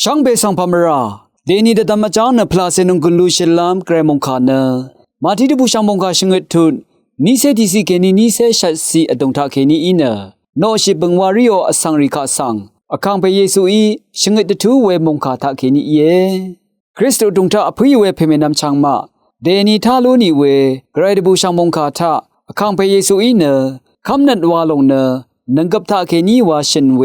ช่างเบสังพามราเดนีเดตามจานพลาเซนุงกุลูชิลามเกรมงคานะมาที่ที่ผู้ช่างมงคาชงเอทุนนิเซดิสิเกนีนิเซชัดสีอดงทาเกนีอินะโนชิบังวาริโออสังริกาสังอคังเปเยซูอีชงเอตทูเวมงคาทาเกนีเยคริสต์ดงทาอภิเวเพเมนัมช่างมาเดนีทาลูนีเวไกรดบูช่างมงคาทาอคังเปเยซูอีนะคำนัดวาลงนะนังกับทาเกนีวาชินเว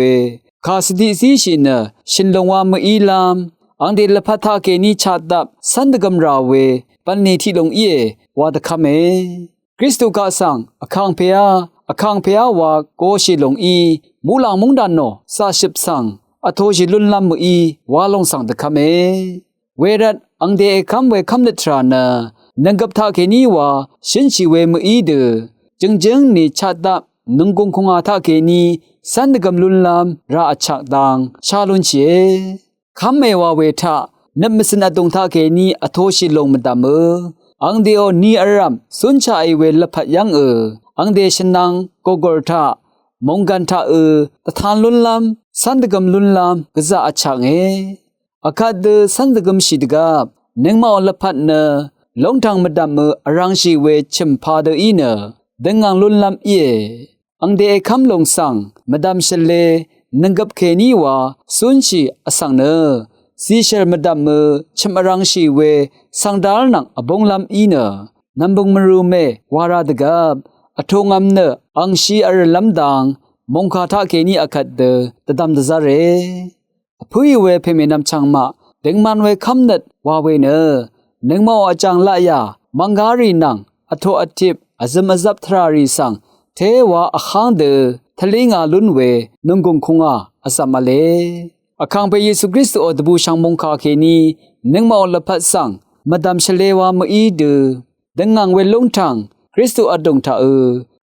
คาสติซีชินะชินลงวามอีลามอังเดลพัทธาเกนีชาดับสันดกมราเวปันเนที่ลงเอวาดคาเมคริสตุกาสังอคังเปียวาโกชิลงอีมูลังมุงดันโนซาชิบสังอโทชิลุนลัมมอีวาลงสังดคาเมเวรัดอังเดเอคัมเวคัมเนตรานะนังกับทาเกนีวาชินชิเวมอีเดจึงนี่ชาดับนุงกุงคงอาทาเกนีสันดกมลุนลัมราอัชักดังชาลุนเชคำเมวาเวทะนับมิสนาตงทาเกนีอโทชิลงมดามอังเดียวนีอารัมสุนชาไอเวลพัดยังอังเดชนังโกกอร์ทามงกันทาตะทานลุนลัมสันดกมลุนลัมกะซาอัชักเออาคาดสันดกมชิดกับนึงมาอลพัดเนลงทางมดามอรังชีเวชิมพาเดอีเนดังงังลุนลัมเออังเดคำลงสังมดามเชเลนังกับเคนีวาสุนชีอสังเนซีเชลมดามชิมอรังชีเวสังดาลนังอบงลัมอีเนนัมบุงมรูเมวาราดกับอทงอัมเนอังชีอรลัมดังมงคาทาเกนีอคัดเดตะดัมดะซาเรผู้ยเวเพเมนัมชังมาเด็งมันเวคำนัดวาเวเนนึงมาอาจังละยามังการีนังอโทอทิบอซมซับทรารีสังเทวาอคังเดทะเลงาลุนเวนุงกุงคงอาอสัมมาเลอคังเปเยซูคริสต์อดบูชังมงคาเคนีนึงมาอลพัดสังมดามเชเลวามอีเดดังงังเวลงทังคริสต์อดงทา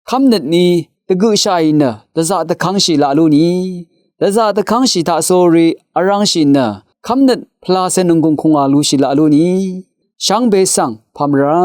คำนัดนี้ตะกุชายนะตะซาตะคังชีลาลูนีตะซาตะคังชีทาโซรีอรังชีนะคำนัดพลาเซนุงกุงคงอาลูชีลาลูนีช่างเบสังพามรา